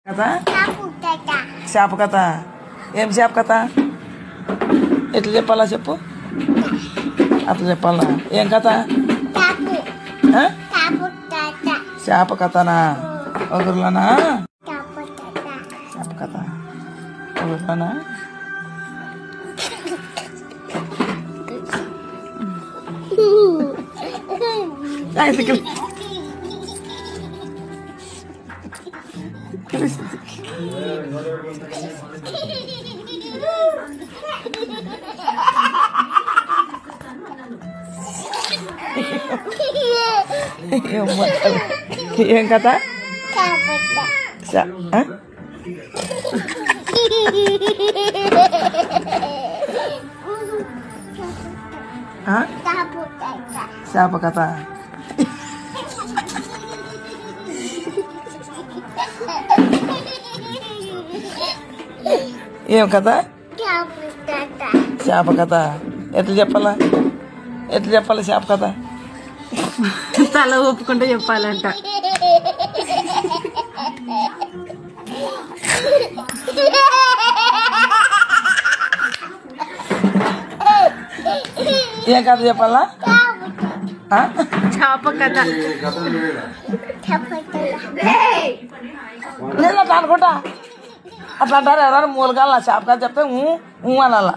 కథ చేప కథ. ఏం చేప కథ? ఎట్లా చెప్పాలా చెప్పు. అట్లా చెప్పాలా? ఏం కథ? చేప కథనా? ఒకరులోనా? చేప కథ ఒకరులోనా? ఏం కథ? చేప కథ. ఏం కథ? చేప కథ. ఎట్లా చెప్పాలా? ఎట్లా చెప్పాలి చేప కథ? తల ఒప్పుకుంటే చెప్పాలంట. ఏం కథ చెప్పాలా? చేప కథ. నేను అట్లా అనుకుంటా. అట్లా అంటారు ఎవరైనా మూలకాల చేప కథ చెప్తే అనాలా.